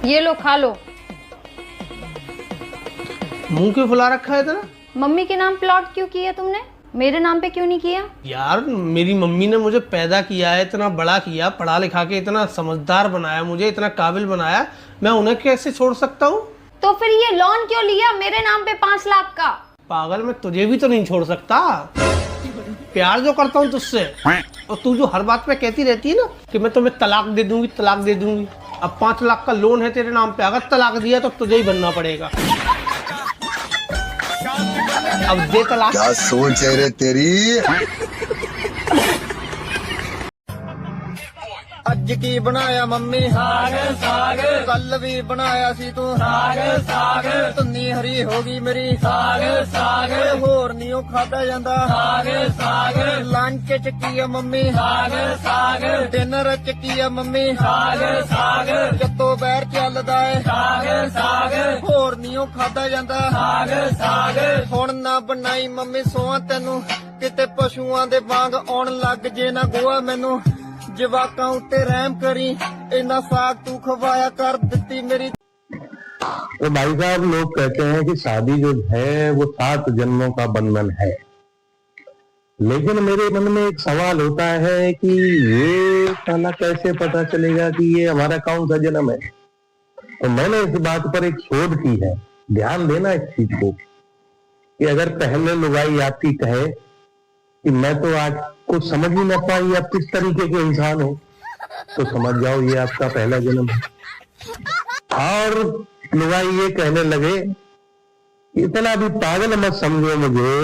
ये लो खा लो। मुंह क्यों फुला रखा है तेरा? मम्मी के नाम प्लॉट क्यों किया तुमने, मेरे नाम पे क्यों नहीं किया? यार मेरी मम्मी ने मुझे पैदा किया है, इतना बड़ा किया, पढ़ा लिखा के इतना समझदार बनाया, मुझे इतना काबिल बनाया, मैं उन्हें कैसे छोड़ सकता हूँ? तो फिर ये लोन क्यों लिया मेरे नाम पे 5 लाख का? पागल, मैं तुझे भी तो नहीं छोड़ सकता। प्यार जो करता हूँ तुझसे, और तू जो हर बात पे कहती रहती है ना कि मैं तुम्हें तलाक दे दूंगी, तलाक दे दूंगी। अब 5 लाख का लोन है तेरे नाम पे, अगर तलाक दिया तो तुझे ही बनना पड़ेगा। अब दे तलाक। क्या सोच है रे तेरी? ਅੱਜ ਕੀ ਬਣਾਇਆ ਮੰਮੀ ਸਾਗ ਸਾਗ ਕੱਲ ਵੀ ਬਣਾਇਆ ਸੀ ਤੂੰ ਸਾਗ ਸਾਗ ਧੁੰਨੀ ਹਰੀ ਹੋ ਗਈ ਮੇਰੀ ਸਾਗ ਸਾਗ ਹੋਰ ਨਹੀਂ ਉਹ ਖਾਦਾ ਜਾਂਦਾ ਸਾਗ ਸਾਗ ਲੰਚ ਚ ਕੀ ਆ ਮੰਮੀ ਸਾਗ ਸਾਗ ਡਿਨਰ ਚ ਕੀ ਆ ਮੰਮੀ ਸਾਗ ਸਾਗ ਜੱਤੋਂ ਬਹਿਰ ਚੱਲਦਾ ਏ ਸਾਗ ਸਾਗ ਹੋਰ ਨਹੀਂ ਉਹ ਖਾਦਾ ਜਾਂਦਾ ਸਾਗ ਸਾਗ ਹੁਣ ਨਾ ਬਣਾਈ ਮੰਮੀ ਸੋਹਾਂ ਤੈਨੂੰ ਕਿਤੇ ਪਸ਼ੂਆਂ ਦੇ ਵਾਂਗ ਆਉਣ ਲੱਗ ਜੇ ਨਾ ਗੋਆ ਮੈਨੂੰ जवाका उत्ते रहम करी इन्ना साग तू खवाया कर दित्ती मेरी। तो भाई साहब, लोग कहते हैं कि शादी जो है वो 7 जन्मों का बंधन है, लेकिन मेरे मन में एक सवाल होता है कि ये साला कैसे पता चलेगा कि ये हमारा कौन सा जन्म है? तो मैंने इस बात पर एक शोध की है, ध्यान देना इस चीज को, कि अगर पहले लुगाई आपकी कहे कि मैं तो आज कुछ समझ ही न पाई आप किस तरीके के इंसान हो, तो समझ जाओ ये आपका पहला जन्म है। और लुगाई ये कहने लगे इतना भी पागल मत समझो मुझे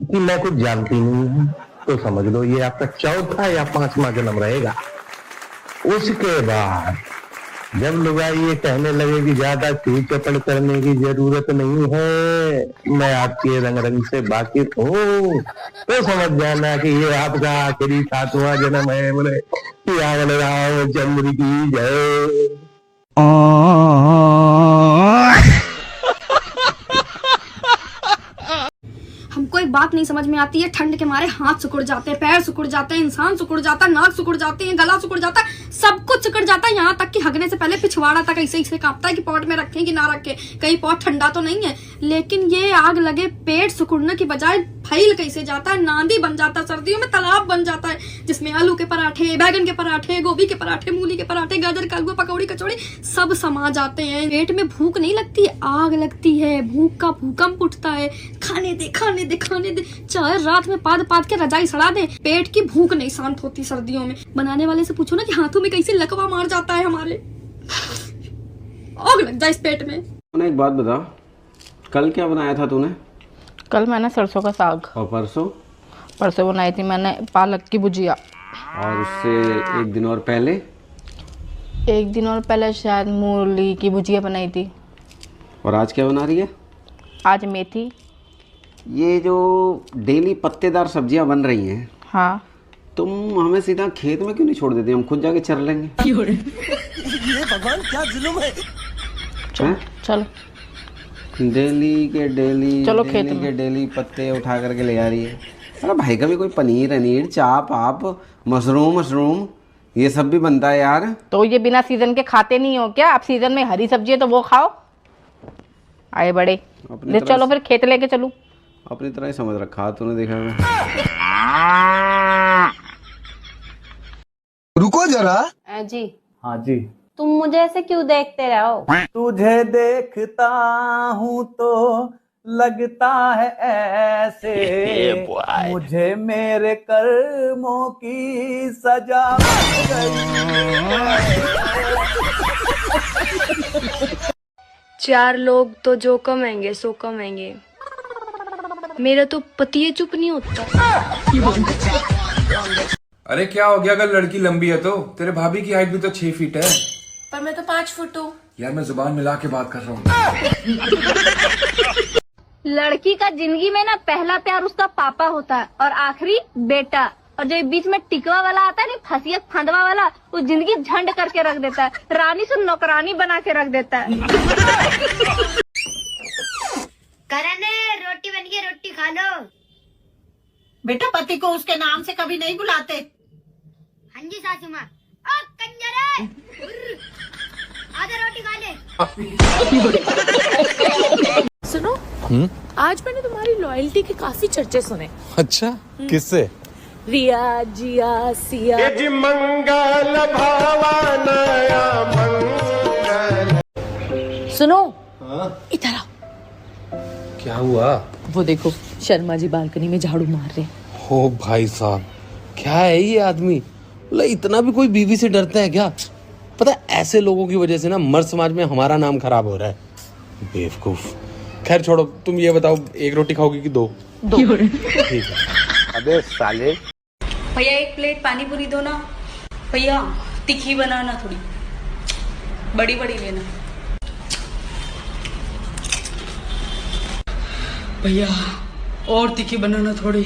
कि मैं कुछ जानती नहीं हूं, तो समझ लो ये आपका 4था या 5वां जन्म रहेगा। उसके बाद जब लुगाई ये कहने लगे कि ज्यादा चूचपड़ करने की जरूरत नहीं है, मैं आपके रंग रंग से वाकिफ हूँ, तो समझ जाना कि ये आपका आखिरी 7वां जन्म है। बोले रामचंद्र की जय। हमको एक बात नहीं समझ में आती है, ठंड के मारे हाथ सिकुड़ जाते हैं, पैर सिकुड़ जाते हैं, इंसान सिकुड़ जाता है, नाक सिकुड़ जाती है, गला सिकुड़ जाता है, सब कुछ सिकुड़ जाता है, यहाँ तक कि हगने से पहले पिछवाड़ा तक ऐसे ऐसे कांपता है कि पॉट में रखें कि ना रखें, कहीं पॉट ठंडा तो नहीं है। लेकिन ये आग लगे पेट सिकुड़ने की बजाय फैल कैसे जाता है, नांदी बन जाता है, सर्दियों में तालाब बन जाता है, जिसमें आलू के पराठे, बैगन के पराठे, गोभी के पराठे, मूली के पराठे, गाजर का हलवा, पकौड़ी कचौड़ी सब समा जाते हैं। पेट में भूख नहीं लगती, आग लगती है, भूख का भूकंप उठता है। खाने दे खाने दे खाने दे, चाहे रात में पाद पाद के रजाई सड़ा दे, पेट की भूख नहीं शांत होती सर्दियों में। बनाने वाले से पूछो ना कि हाथों में कैसे लकवा मार जाता है हमारे, आग लग जाए इस पेट में। एक बात बता, कल क्या बनाया था तूने? कल मैंने सरसों का साग। और परसों? परसों बनाई थी मैंने पालक की भुजिया। और उससे एक दिन और पहले? एक दिन और पहले शायद मूली की भुजिया बनाई थी। और आज क्या बना रही है? आज मेथी। ये जो डेली पत्तेदार सब्जियां बन रही हैं, हाँ, तुम हमें सीधा खेत में क्यों नहीं छोड़ देती? हम खुद जाके चर लेंगे। ये भगवान क्या जुल्म है। चलो डेली के डेली, चलो डेली खेत के डेली पत्ते उठा करके ले आ रही है। अरे भाई का भी कोई पनीर अनीर, चाप आप, मशरूम ये सब भी बनता है यार। तो ये बिना सीजन के खाते नहीं हो क्या? अब सीजन में हरी सब्जी है तो वो खाओ। आए बड़े, ले चलो फिर खेत लेके चलूं। अपनी तरह ही समझ रखा तूने, देखा है। रुको जरा। जी हाँ जी। तुम मुझे ऐसे क्यों देखते रहो? तुझे देखता हूँ तो लगता है ऐसे मुझे मेरे कर्मों की सजा मिल गई। 4 लोग तो जो कमाएंगे सो कमाएंगे, मेरा तो पति चुप नहीं होता। अरे क्या हो गया? अगर लड़की लंबी है तो तेरे भाभी की हाइट भी तो 6 फीट है। पर मैं तो 5 फुट हूँ। यार मैं जुबान मिला के बात कर रहा हूँ। लड़की का जिंदगी में ना पहला प्यार उसका पापा होता है और आखिरी बेटा, और जो बीच में टिकवा वाला आता है ना, फसियत फंदवा वाला, वो जिंदगी झंड करके रख देता है, रानी से नौकरानी बना के रख देता है। करण, रोटी बन गई, रोटी खा लो। बेटा पति को उसके नाम से कभी नहीं बुलाते। हाँ जी सासू माँ। ओ कंजरे, सुनो, आज मैंने तुम्हारी लॉयल्टी के काफी चर्चे सुने। अच्छा, किससे? रिया, जिया, सिया। मंगल भवानया मंगल। सुनो, इधर आओ। क्या हुआ? वो देखो, शर्मा जी बालकनी में झाड़ू मार रहे हैं। हो भाई साहब, क्या है ये आदमी? मतलब इतना भी कोई बीवी से डरता है क्या? पता है, ऐसे लोगों की वजह से ना मर्द समाज में हमारा नाम खराब हो रहा है। बेवकूफ। खैर छोड़ो, तुम ये बताओ, एक रोटी खाओगी कि दो? ठीक है। अबे साले। भैया 1 प्लेट पानी पूरी दो ना। भैया तीखी बनाना, थोड़ी बड़ी बड़ी लेना। भैया और तीखी बनाना थोड़ी।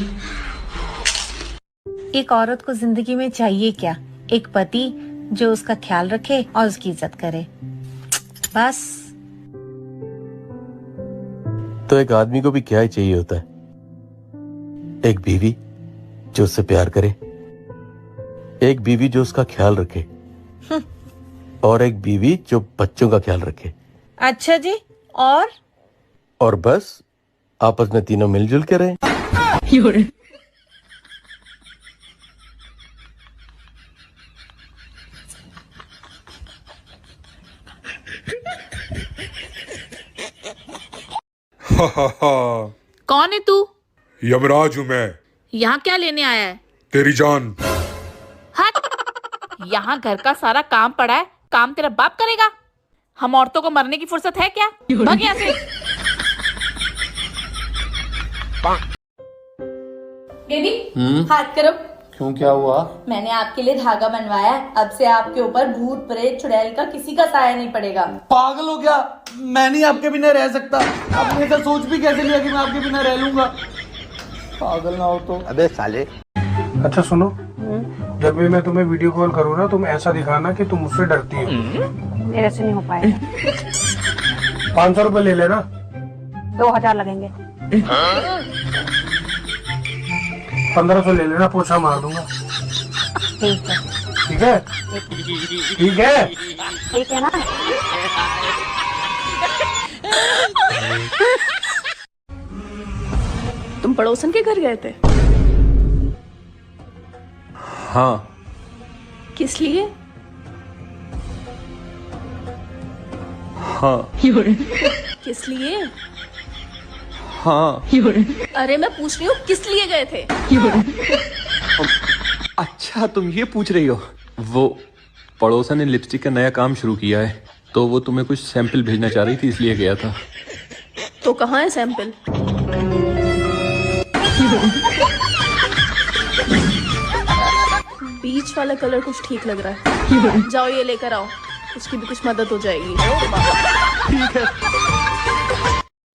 एक औरत को जिंदगी में चाहिए क्या? एक पति जो उसका ख्याल रखे और उसकी इज्जत करे, बस। तो एक आदमी को भी क्या ही चाहिए होता है? एक बीवी जो उससे प्यार करे, एक बीवी जो उसका ख्याल रखे, और एक बीवी जो बच्चों का ख्याल रखे। अच्छा जी, और बस आपस में तीनों मिलजुल के रहे। कौन है तू? यमराज हूँ मैं। यहाँ क्या लेने आया है? तेरी जान। हट। यहाँ घर का सारा काम पड़ा है, काम तेरा बाप करेगा। हम औरतों को मरने की फुर्सत है क्या? भाग यहाँ से। बेबी, हाथ करो। क्यों, क्या हुआ? मैंने आपके लिए धागा बनवाया है। अब से आपके ऊपर भूत प्रेत चुड़ैल का किसी का साया नहीं पड़ेगा। पागल हो क्या? मैं नहीं आपके बिना रह सकता। आपने ऐसा सोच भी कैसे लिया कि मैं आपके बिना रह लूंगा? पागल ना हो तो। अबे साले। अच्छा सुनो, जब भी मैं तुम्हें वीडियो कॉल करूँ ना, तुम ऐसा दिखाना कि तुम मुझसे डरती हो। मेरे से नहीं हो पाएगा। 500 रुपए ले लेना। 2000 लगेंगे। 1500 ले लेना, पोछा मार दूंगा। ठीक है। ठीक है? ठीक है? ठीक है ना? तुम पड़ोसन के घर गए थे? हाँ। किस लिए? हाँ। किस लिए? हाँ। अरे मैं पूछ रही हूँ, किस लिए गए थे? अच्छा, तुम ये पूछ रही हो? वो पड़ोसन ने लिपस्टिक का नया काम शुरू किया है, तो वो तुम्हें कुछ सैंपल भेजना चाह रही थी, इसलिए गया था। तो कहाँ है सैंपल? बीच वाला कलर कुछ ठीक लग रहा है। जाओ ये लेकर आओ, उसकी भी कुछ मदद हो जाएगी। ठीक है।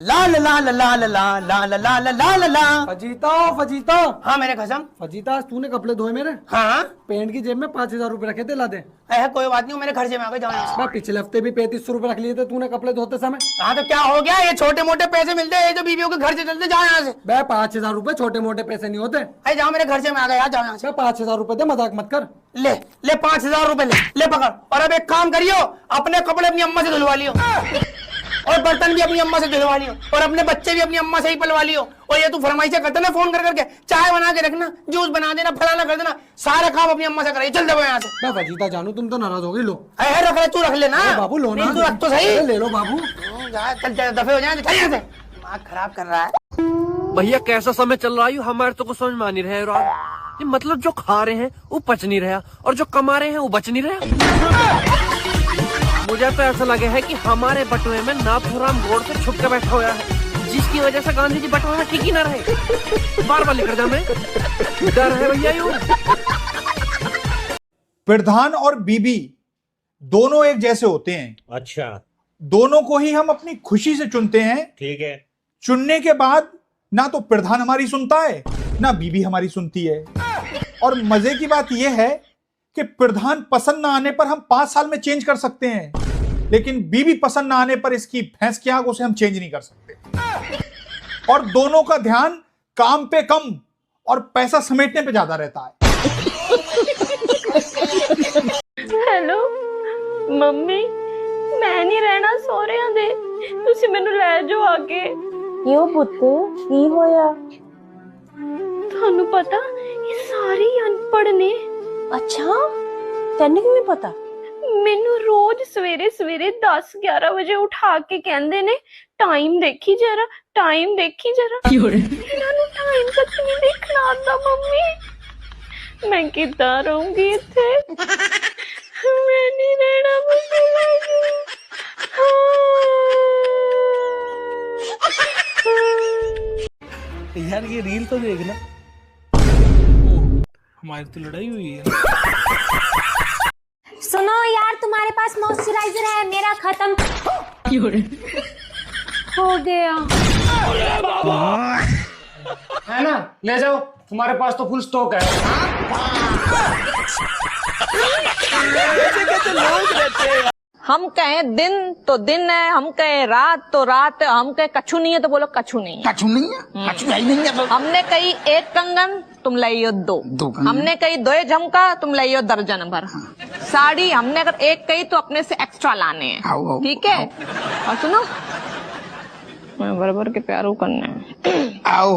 ला ला ला ला ला ला ला ला ला ला ला ला। फजीता, फजीता। हाँ मेरे कसम। फजीता, तूने कपड़े धोए मेरे? हाँ। पेंट की जेब में 5000 रुपए रखे थे, ला दे। कोई बात नहीं, मेरे खर्चे में आ गए। पिछले हफ्ते भी 3500 रुपए रख लिए थे तूने कपड़े धोते समय। हाँ तो क्या हो गया? ये छोटे मोटे पैसे मिलते हैं जो बीवियों के घर से चलते। जाओ यहाँ से। 5000 रुपए छोटे मोटे पैसे नहीं होते। जाओ, मेरे खर्चे में आ गया। जाओ यहाँ से। 5000 रुपए दे, मजाक मत कर। ले ले 5000 रुपए ले पकड़। और अब एक काम करियो, अपने कपड़े अपनी अम्मा से धुलवा लियो, और बर्तन भी अपनी अम्मा से धुलवा लियो, और अपने बच्चे भी अपनी अम्मा से ही पलवा लियो। और ये तू फरमाइशें करता ना फोन कर करके, चाय बना के रखना, जूस बना देना, फलाना कर देना, सारे काम अपनी अम्मा से कराइए। चल जाओ यहाँ से। फजीता जानू, तुम तो नाराज हो गई। लो रख ले, तू रख लेना बाबू। लो ना, तू रख तो सही। ले लो बाबू। चल दफे हो जाए यहाँ से। दिमाग खराब कर रहा है। भैया कैसा समय चल रहा है, हमारे तो कुछ समझ में आ नहीं रहा है। ये मतलब जो खा रहे हैं वो पच नहीं रहा, और जो कमा रहे हैं वो बच नहीं रहा। मुझे तो ऐसा लगे है कि हमारे बटुए में नाथुराम गोड़ से छुप के बैठा हुआ है, जिसकी वजह से गांधी जी बटुए में ठीक ही ना रहे। बार बार लेकर जा, मैं डर है भैया। यूं प्रधान और बीबी दोनों एक जैसे होते हैं। अच्छा। दोनों को ही हम अपनी खुशी से चुनते हैं। ठीक है। चुनने के बाद ना तो प्रधान हमारी सुनता है, ना बीबी हमारी सुनती है। और मजे की बात यह है कि प्रधान पसंद ना आने पर हम 5 साल में चेंज कर सकते हैं, लेकिन बीबी पसंद ना आने पर इसकी भैंस की आंख, उसे हम चेंज नहीं कर सकते। और दोनों का ध्यान काम पे कम और पैसा समेटने पे ज्यादा रहता है। हेलो मम्मी, मैं नहीं रहना सोहरिਆਂ ਦੇ ਤੁਸੀਂ ਮੈਨੂੰ ਲੈ ਜਾਓ ਆਗੇ क्यों पुत की होया ਤੁਹਾਨੂੰ ਪਤਾ ਇਹ ਸਾਰੇ ਹੀ ਅਨਪੜ੍ਹ ਨੇ अच्छा तेन किवें पता ਮੈਨੂੰ ਰੋਜ਼ ਸਵੇਰੇ 10-11 ਵਜੇ ਉਠਾ ਕੇ ਕਹਿੰਦੇ ਨੇ ਟਾਈਮ ਦੇਖੀ ਜਰਾ ਇਹਨਾਂ ਨੂੰ ਟਾਈਮ ਤੱਕ ਨਹੀਂ ਦੇਖਣਾ ਆਉਂਦਾ ਮੰਮੀ ਮੈਂ ਕਿੱਦਾਂ ਰਹੂੰਗੀ ਇੱਥੇ ਮੈਂ ਨਹੀਂ ਰਹਿਣਾ ਮੁझे यार ये रील तो देखना। हमारी तो लड़ाई हुई है। सुनो यार, तुम्हारे पास मॉइस्चराइजर है, मेरा खत्म हो गया है ना, ले जाओ, तुम्हारे पास तो फुल स्टॉक है। हम कहें दिन तो दिन है, हम कहें रात तो रात है, हम कहें कछु नहीं है तो बोलो कछु नहीं है। कछु नहीं है, कछु है नहीं है तो। हमने कही एक कंगन तुम लाइयो दो कंगन। हमने कही 2 झमका तुम लाइयो दर्जन भर। साड़ी हमने अगर एक कही तो अपने से एक्स्ट्रा लाने हैं, ठीक है। और सुनो, मैं बराबर के प्यारो करने हैं। आओ